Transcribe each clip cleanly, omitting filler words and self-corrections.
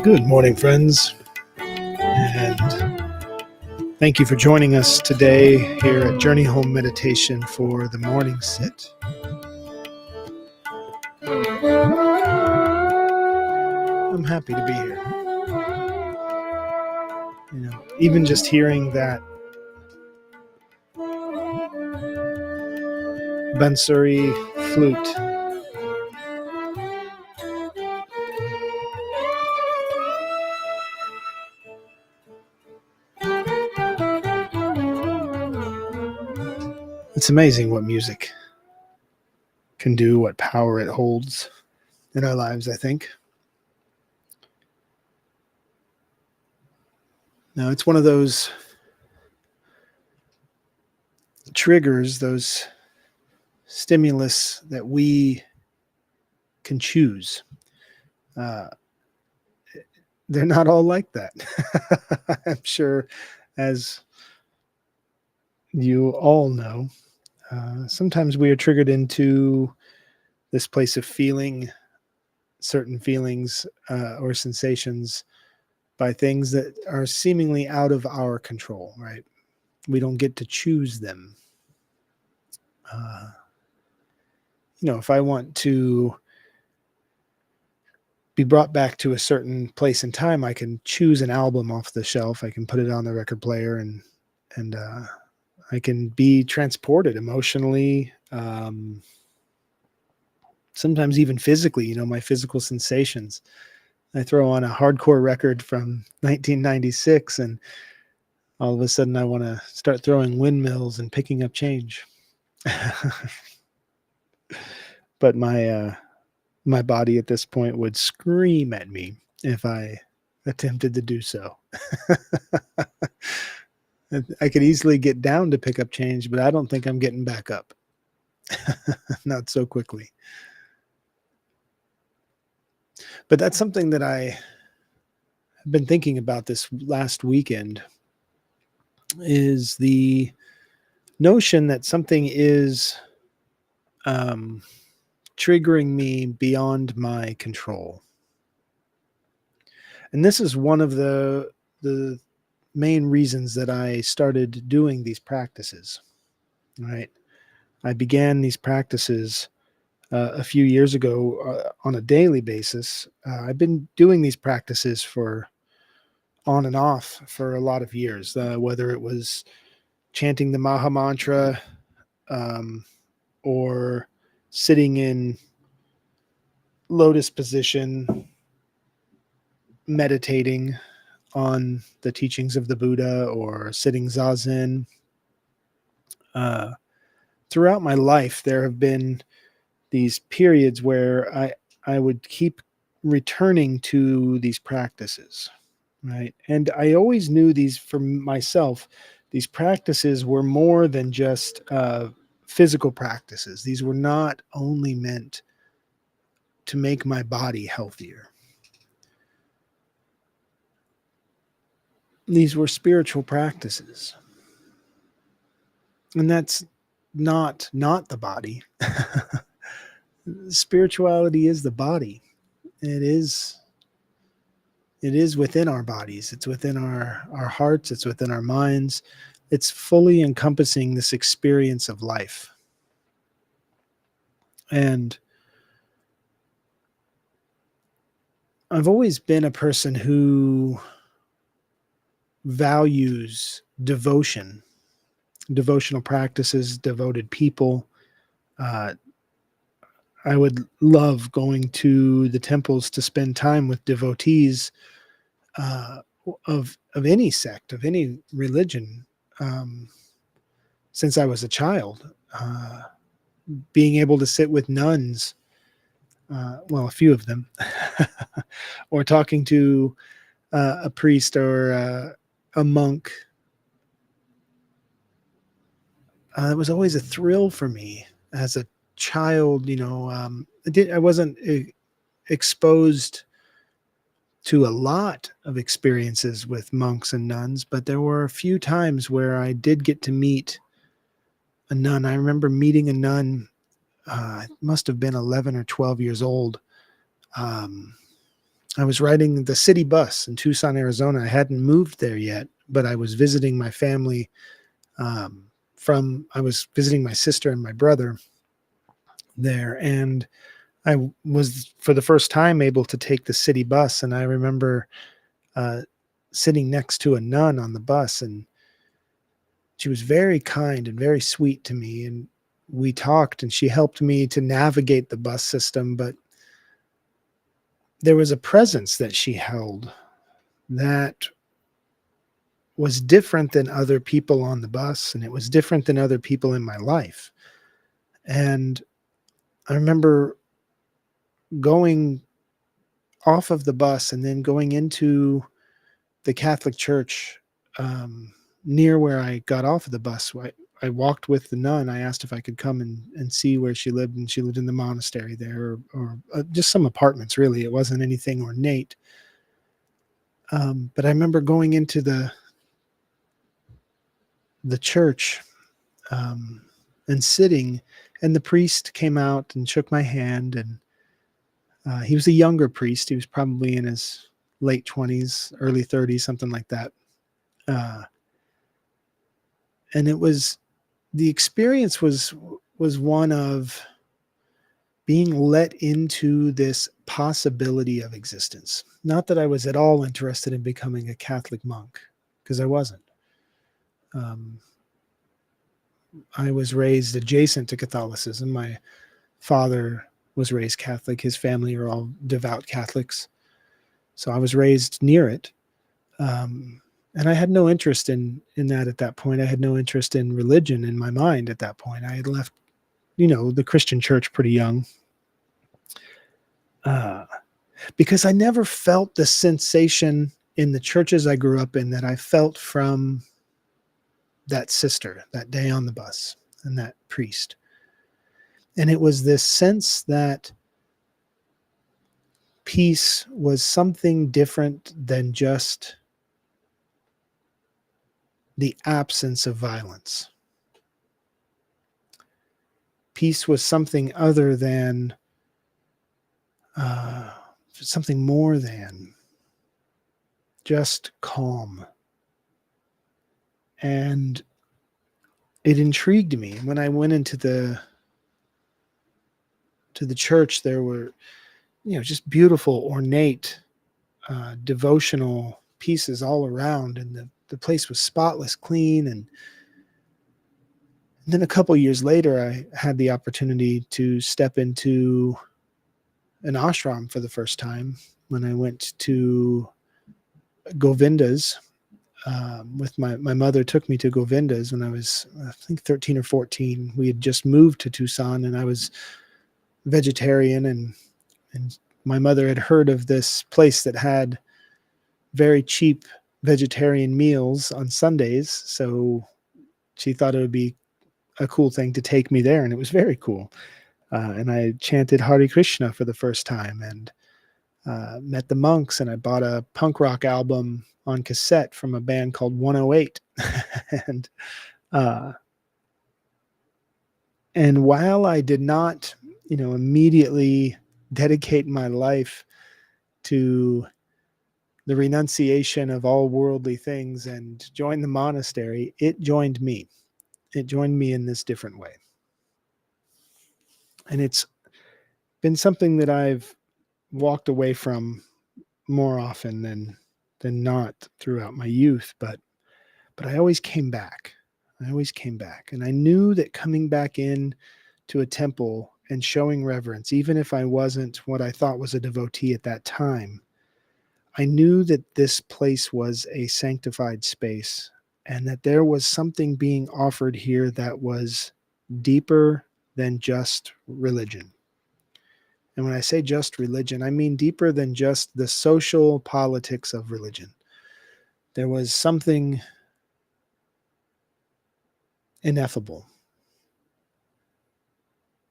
Good morning, friends, and thank you for joining us today here at Journey Home Meditation for the morning sit. I'm happy to be here. Even just hearing that Bansuri flute it's amazing what music can do, what power it holds in our lives, I think. Now, it's one of those triggers, those stimulus that we can choose. They're not all like that. I'm sure, as you all know, sometimes we are triggered into this place of feeling certain feelings or sensations by things that are seemingly out of our control, right? We don't get to choose them. If I want to be brought back to a certain place in time, I can choose an album off the shelf. I can put it on the record player and I can be transported emotionally, sometimes even physically, my physical sensations. I throw on a hardcore record from 1996 and all of a sudden I want to start throwing windmills and picking up change. But my body at this point would scream at me if I attempted to do so. I could easily get down to pick up change, but I don't think I'm getting back up. Not so quickly. But that's something that I have been thinking about this last weekend, is the notion that something is triggering me beyond my control. And this is one of the main reasons that I started doing these practices, right? I began these practices a few years ago on a daily basis. I've been doing these practices for on and off for a lot of years, whether it was chanting the Maha Mantra or sitting in lotus position, meditating on the teachings of the Buddha, or sitting zazen. Throughout my life, there have been these periods where I would keep returning to these practices, right? And I always knew these for myself, these practices were more than just physical practices. These were not only meant to make my body healthier. These were spiritual practices. And that's not the body. Spirituality is the body. It is within our bodies. It's within our hearts. It's within our minds. It's fully encompassing this experience of life. And I've always been a person who values devotion, devotional practices, devoted people. I would love going to the temples to spend time with devotees of any sect, of any religion, since I was a child. Being able to sit with nuns, a few of them, or talking to a priest or a monk. It was always a thrill for me as a child. I wasn't exposed to a lot of experiences with monks and nuns, but there were a few times where I did get to meet a nun. I remember meeting a nun. I must have been 11 or 12 years old. Um, I was riding the city bus in Tucson, Arizona. I hadn't moved there yet, but I was visiting my family. Um, I was visiting my sister and my brother there, and I was for the first time able to take the city bus. And I remember uh, sitting next to a nun on the bus, and she was very kind and very sweet to me. And we talked, and she helped me to navigate the bus system. But there was a presence that she held that was different than other people on the bus, and it was different than other people in my life. And I remember going off of the bus and then going into the Catholic church um, near where I got off of the bus. I walked with the nun. I asked if I could come and see where she lived, and she lived in the monastery there, or just some apartments, really. It wasn't anything ornate. But I remember going into the church um, and sitting, and the priest came out and shook my hand, and he was a younger priest. He was probably in his late 20s, early 30s, something like that. Uh, and the experience was one of being let into this possibility of existence. Not that I was at all interested in becoming a Catholic monk, because I wasn't. Um, I was raised adjacent to Catholicism. My father was raised Catholic. His family are all devout Catholics. So I was raised near it. Um, and I had no interest in that at that point. I had no interest in religion in my mind at that point. I had left, the Christian church pretty young. Uh, because I never felt the sensation in the churches I grew up in that I felt from that sister that day on the bus and that priest. And it was this sense that peace was something different than just the absence of violence. Peace was something other than, something more than just calm. And it intrigued me. When I went into the church, there were, just beautiful, ornate, devotional pieces all around, and the place was spotless clean. And then a couple years later, I had the opportunity to step into an ashram for the first time when I went to Govinda's. With my mother took me to Govinda's when I was, I think, 13 or 14. We had just moved to Tucson, and I was vegetarian, and my mother had heard of this place that had very cheap vegetarian meals on Sundays. So she thought it would be a cool thing to take me there, and it was very cool. And I chanted Hare Krishna for the first time, and met the monks, and I bought a punk rock album on cassette from a band called 108. and uh, and while I did not, immediately dedicate my life to the renunciation of all worldly things and join the monastery, it joined me. It joined me in this different way. And it's been something that I've walked away from more often than not throughout my youth, but I always came back. I always came back. And I knew that coming back in to a temple and showing reverence, even if I wasn't what I thought was a devotee at that time, I knew that this place was a sanctified space, and that there was something being offered here that was deeper than just religion. And when I say just religion, I mean deeper than just the social politics of religion. There was something ineffable,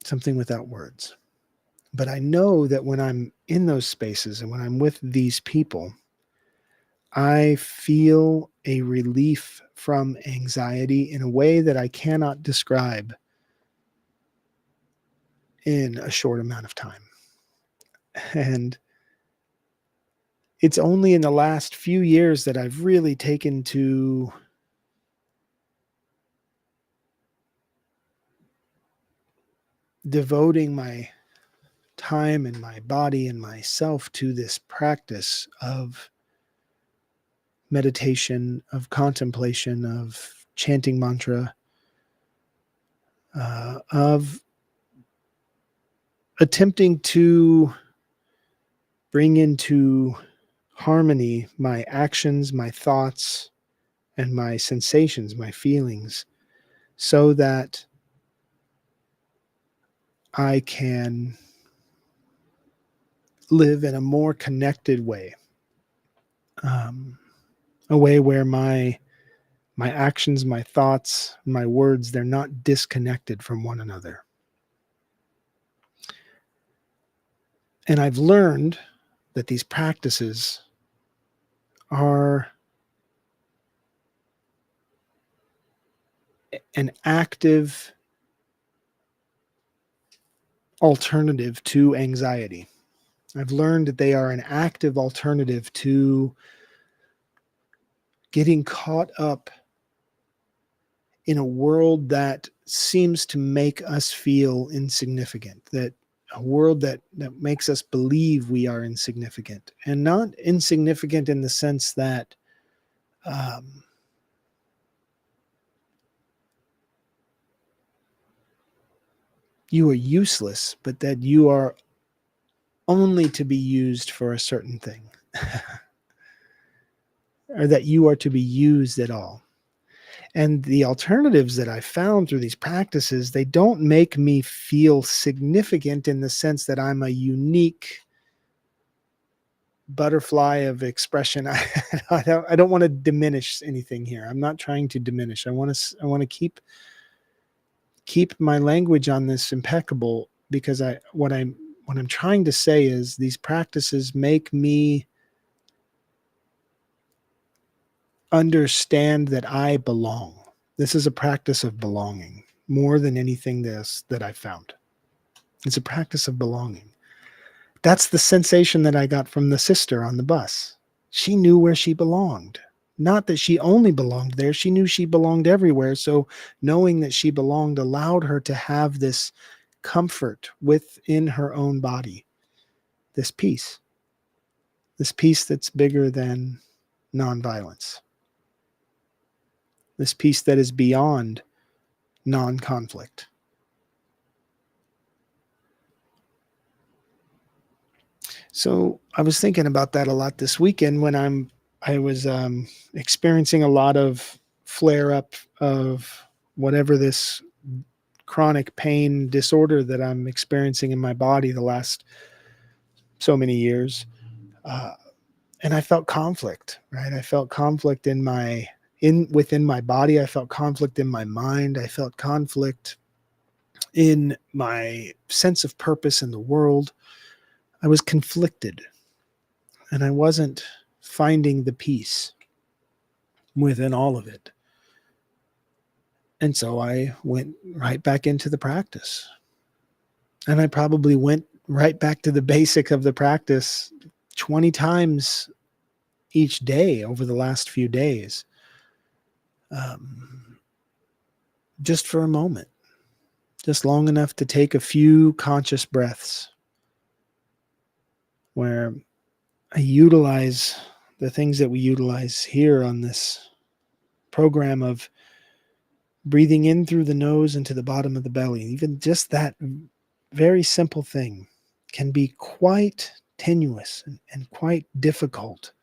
something without words. But I know that when I'm in those spaces and when I'm with these people, I feel a relief from anxiety in a way that I cannot describe in a short amount of time. And it's only in the last few years that I've really taken to devoting my time and my body and myself to this practice of meditation, of contemplation, of chanting mantra, of attempting to bring into harmony my actions, my thoughts, and my sensations, my feelings, so that I can live in a more connected way, a way where my actions, my thoughts, my words, they're not disconnected from one another. And I've learned that these practices are an active alternative to anxiety. I've learned that they are an active alternative to getting caught up in a world that seems to make us feel insignificant, that a world that makes us believe we are insignificant, and not insignificant in the sense that um, you are useless, but that you are only to be used for a certain thing, or that you are to be used at all. And the alternatives that I found through these practices, they don't make me feel significant in the sense that I'm a unique butterfly of expression. I don't want to diminish anything here. I'm not trying to diminish. I want to keep my language on this impeccable, because what I'm trying to say is these practices make me understand that I belong. This is a practice of belonging more than anything that I found. It's a practice of belonging. That's the sensation that I got from the sister on the bus. She knew where she belonged. Not that she only belonged there, she knew she belonged everywhere. So knowing that she belonged allowed her to have this comfort within her own body, this peace that's bigger than nonviolence, this peace that is beyond non-conflict. So I was thinking about that a lot this weekend when I was experiencing a lot of flare up of whatever this chronic pain disorder that I'm experiencing in my body the last so many years. Uh, and I felt conflict, right? I felt conflict within my body. I felt conflict in my mind. I felt conflict in my sense of purpose in the world. I was conflicted, and I wasn't finding the peace within all of it. And so I went right back into the practice. And I probably went right back to the basic of the practice 20 times each day over the last few days. Just for a moment, just long enough to take a few conscious breaths where I utilize the things that we utilize here on this program of breathing in through the nose into the bottom of the belly. Even just that very simple thing can be quite tenuous and quite difficult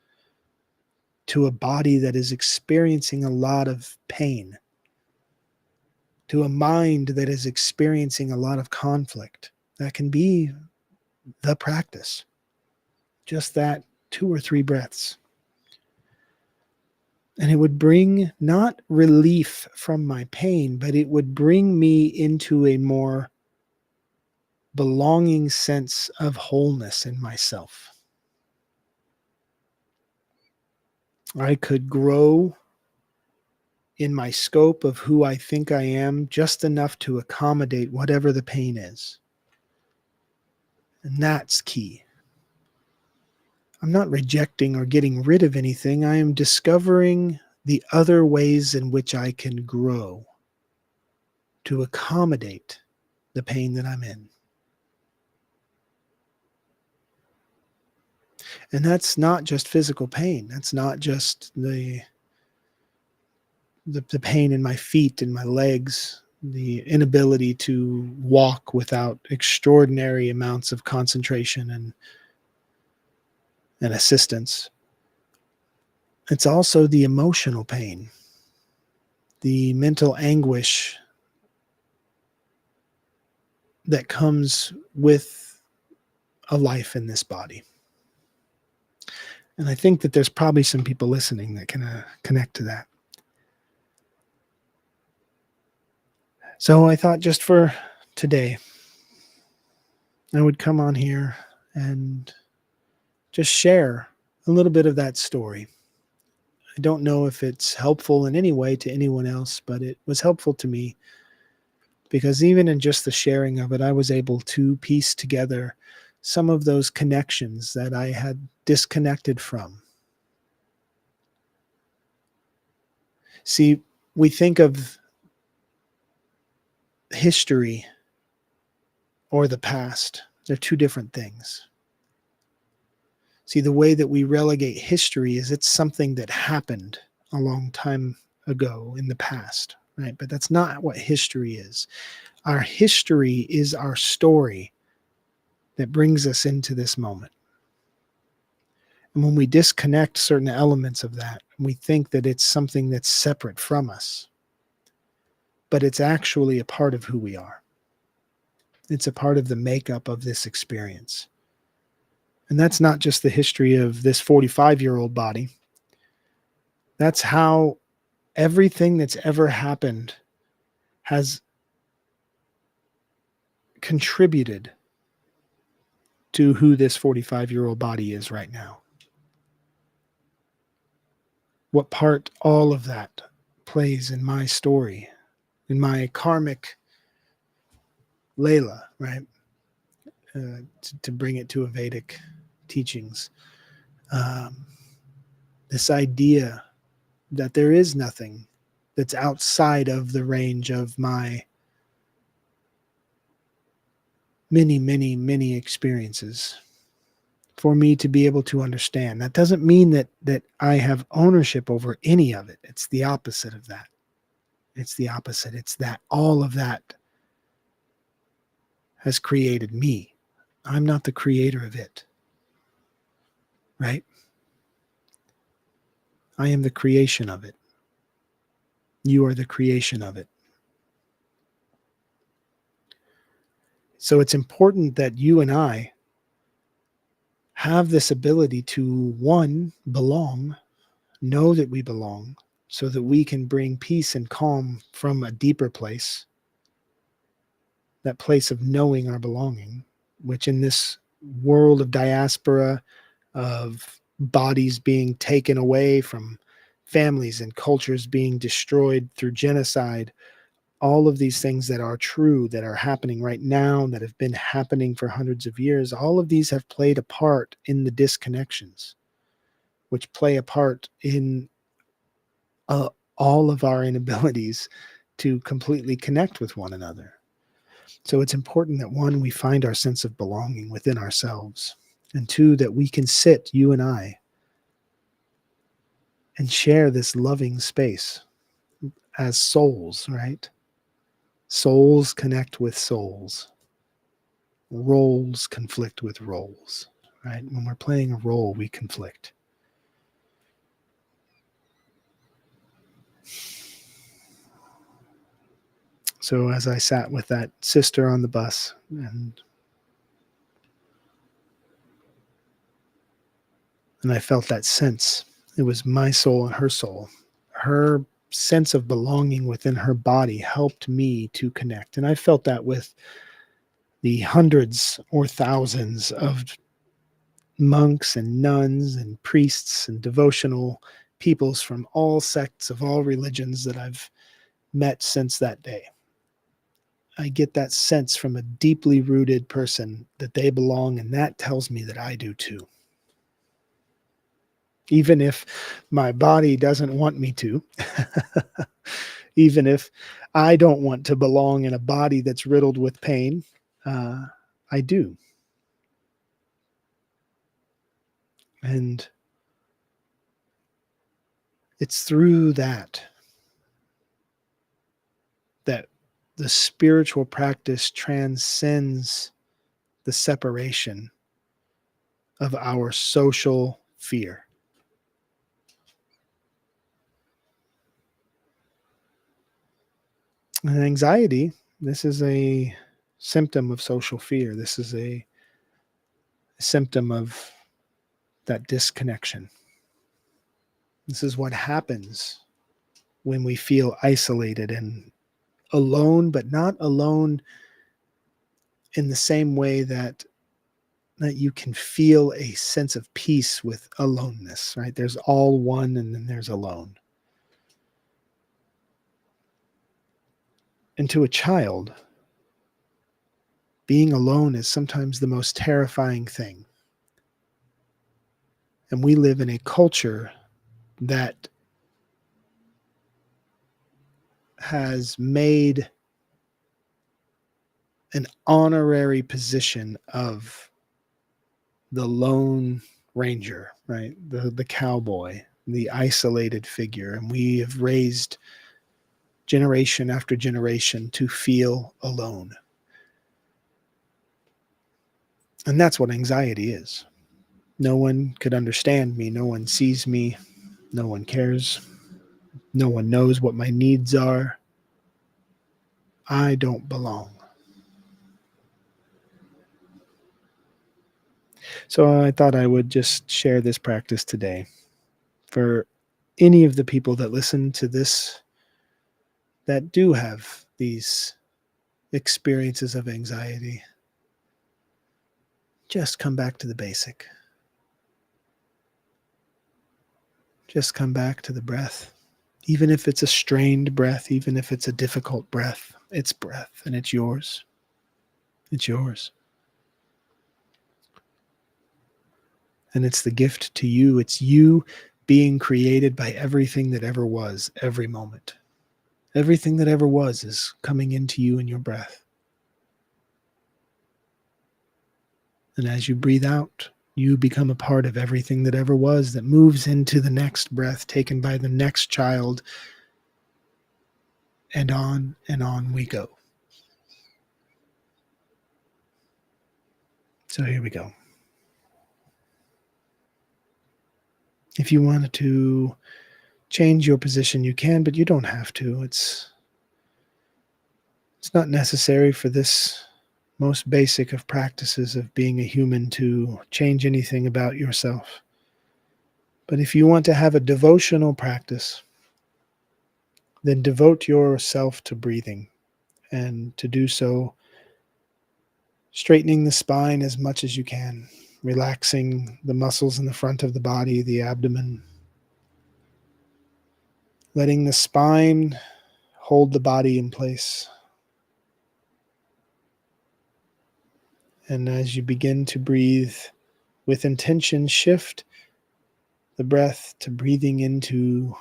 to a body that is experiencing a lot of pain, to a mind that is experiencing a lot of conflict. That can be the practice. Just that 2 or 3 breaths. And it would bring not relief from my pain, but it would bring me into a more belonging sense of wholeness in myself. I could grow in my scope of who I think I am just enough to accommodate whatever the pain is. And that's key. I'm not rejecting or getting rid of anything. I am discovering the other ways in which I can grow to accommodate the pain that I'm in. And that's not just physical pain. That's not just the pain in my feet and my legs, the inability to walk without extraordinary amounts of concentration and assistance. It's also the emotional pain, the mental anguish that comes with a life in this body. And I think that there's probably some people listening that can connect to that. So I thought just for today, I would come on here and just share a little bit of that story. I don't know if it's helpful in any way to anyone else, but it was helpful to me because even in just the sharing of it, I was able to piece together some of those connections that I had disconnected from. See, we think of history or the past. They're two different things. See, the way that we relegate history is it's something that happened a long time ago in the past, right? But that's not what history is. Our history is our story that brings us into this moment. And when we disconnect certain elements of that, we think that it's something that's separate from us. But it's actually a part of who we are. It's a part of the makeup of this experience. And that's not just the history of this 45-year-old body. That's how everything that's ever happened has contributed to who this 45-year-old body is right now. What part all of that plays in my story, in my karmic Layla, right? To bring it to a Vedic teachings. This idea that there is nothing that's outside of the range of my many, many, many experiences for me to be able to understand. That doesn't mean that I have ownership over any of it. It's the opposite of that. It's the opposite. It's that all of that has created me. I'm not the creator of it. Right? I am the creation of it. You are the creation of it. So it's important that you and I have this ability to, one, belong, know that we belong, so that we can bring peace and calm from a deeper place, that place of knowing our belonging, which in this world of diaspora, of bodies being taken away from families and cultures being destroyed through genocide, all of these things that are true, that are happening right now, that have been happening for hundreds of years, all of these have played a part in the disconnections, which play a part in all of our inabilities to completely connect with one another. So it's important that, one, we find our sense of belonging within ourselves, and two, that we can sit, you and I, and share this loving space as souls, right? Souls connect with souls. Roles conflict with roles, right? When we're playing a role, we conflict. So as I sat with that sister on the bus and I felt that sense, it was my soul and her soul. Her sense of belonging within her body helped me to connect. And I felt that with the hundreds or thousands of monks and nuns and priests and devotional peoples from all sects of all religions that I've met since that day. I get that sense from a deeply rooted person that they belong, and that tells me that I do too. even if my body doesn't want me to, even if I don't want to belong in a body that's riddled with pain, uh, I do. And it's through that the spiritual practice transcends the separation of our social fear. And anxiety, this is a symptom of social fear. This is a symptom of that disconnection. This is what happens when we feel isolated and alone, but not alone in the same way that you can feel a sense of peace with aloneness, right? There's all one and then there's alone. And to a child, being alone is sometimes the most terrifying thing. And we live in a culture that has made an honorary position of the lone ranger, right? The cowboy, the isolated figure. And we have raised generation after generation to feel alone. And that's what anxiety is. No one could understand me. No one sees me. No one cares. No one knows what my needs are. I don't belong. So I thought I would just share this practice today for any of the people that listen to this that do have these experiences of anxiety. Just come back to the basic. Just come back to the breath. Even if it's a strained breath, even if it's a difficult breath, it's breath and it's yours. It's yours. And it's the gift to you. It's you being created by everything that ever was, every moment. Everything that ever was is coming into you in your breath. And as you breathe out, you become a part of everything that ever was that moves into the next breath taken by the next child. And on we go. So here we go. If you wanted to change your position, you can, but you don't have to. It's not necessary for this most basic of practices of being a human to change anything about yourself. But if you want to have a devotional practice, then devote yourself to breathing, and to do so, straightening the spine as much as you can, relaxing the muscles in the front of the body, the abdomen, letting the spine hold the body in place. And as you begin to breathe with intention, shift the breath to breathing into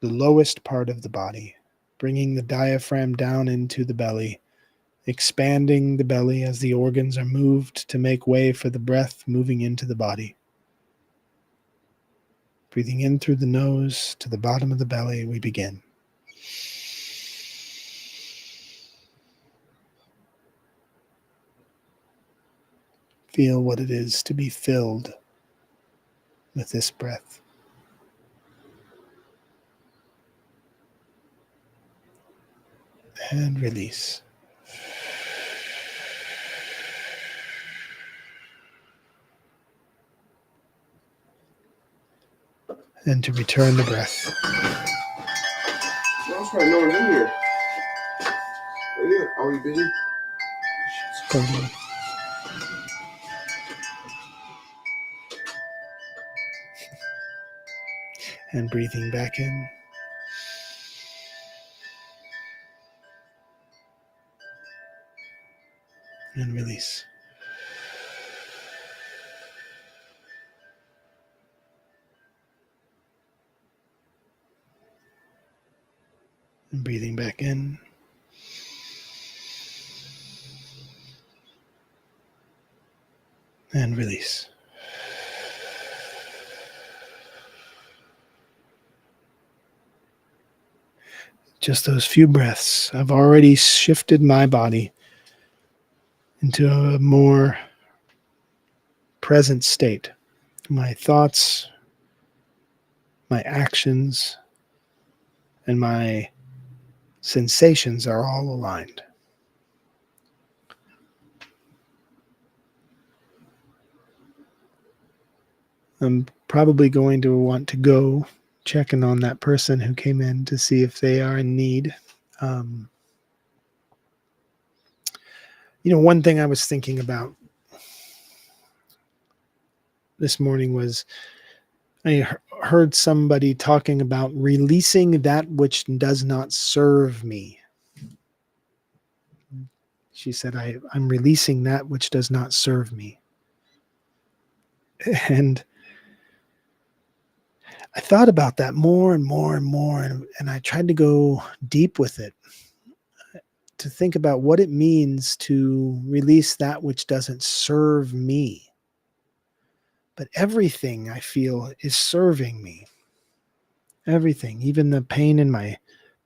the lowest part of the body, bringing the diaphragm down into the belly, expanding the belly as the organs are moved to make way for the breath moving into the body. Breathing in through the nose to the bottom of the belly, we begin. Feel what it is to be filled with this breath. And release. And to return the breath. That's right, no one's in here. Are you? Are you busy? Totally. And breathing back in. And release. And breathing back in. And release. Just those few breaths, I've already shifted my body into a more present state. My thoughts, my actions, and my sensations are all aligned. I'm probably going to want to go check in on that person who came in to see if they are in need. One thing I was thinking about this morning was I heard somebody talking about releasing that which does not serve me. She said, I'm releasing that which does not serve me. And I thought about that more and more and more, and I tried to go deep with it, to think about what it means to release that which doesn't serve me. But everything I feel is serving me. Everything, even the pain in my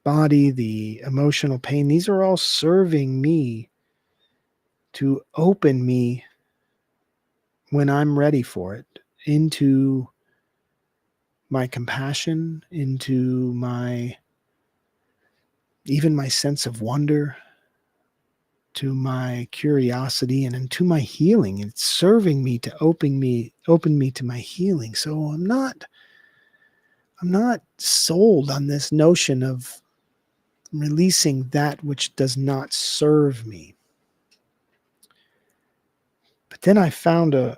body, the emotional pain, these are all serving me to open me when I'm ready for it into my compassion, into even my sense of wonder, to my curiosity, and into my healing. It's serving me to open me to my healing. So I'm not sold on this notion of releasing that which does not serve me. But then I found a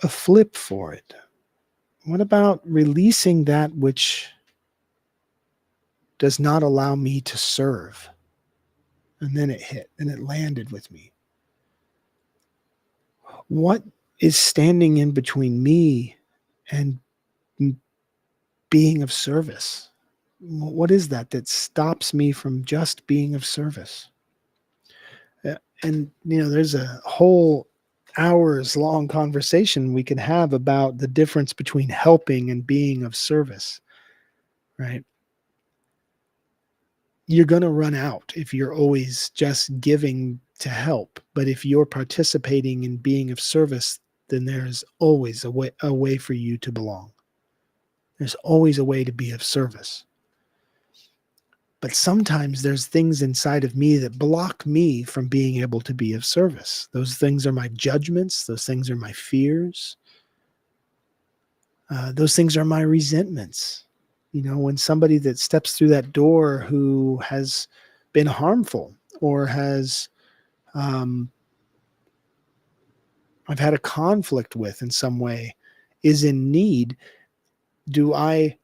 flip for it. What about releasing that which does not allow me to serve? And then it hit, and it landed with me. What is standing in between me and being of service? What is that stops me from just being of service? And, there's a whole hours long conversation we can have about the difference between helping and being of service, right? You're going to run out if you're always just giving to help. But if you're participating in being of service, then there's always a way for you to belong. There's always a way to be of service. But sometimes there's things inside of me that block me from being able to be of service. Those things are my judgments. Those things are my fears. Those things are my resentments. When somebody that steps through that door who has been harmful or has I've had a conflict with in some way is in need, do I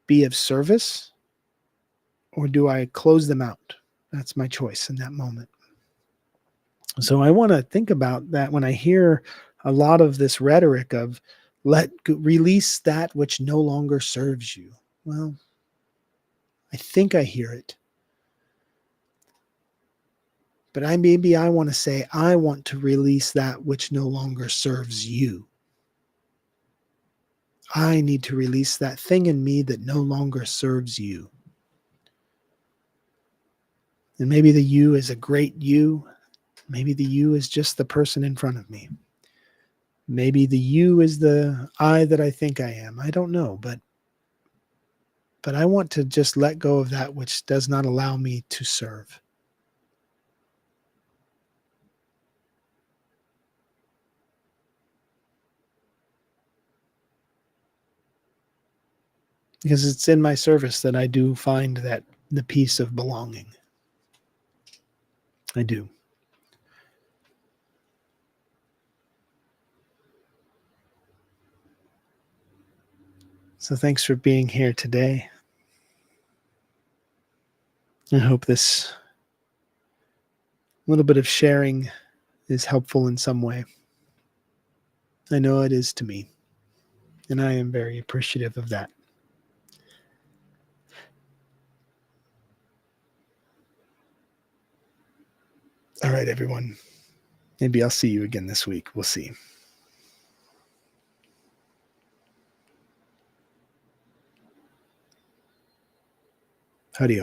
be of service or do I close them out? That's my choice in that moment. So I want to think about that when I hear a lot of this rhetoric of release that which no longer serves you. Well, I think I hear it. But I want to say, I want to release that which no longer serves you. I need to release that thing in me that no longer serves you. And maybe the you is a great you. Maybe the you is just the person in front of me. Maybe the you is the I that I think I am. I don't know, but I want to just let go of that which does not allow me to serve. Because it's in my service that I do find that the peace of belonging. I do. So thanks for being here today. I hope this little bit of sharing is helpful in some way. I know it is to me, and I am very appreciative of that. All right, everyone. Maybe I'll see you again this week. We'll see. Howdy.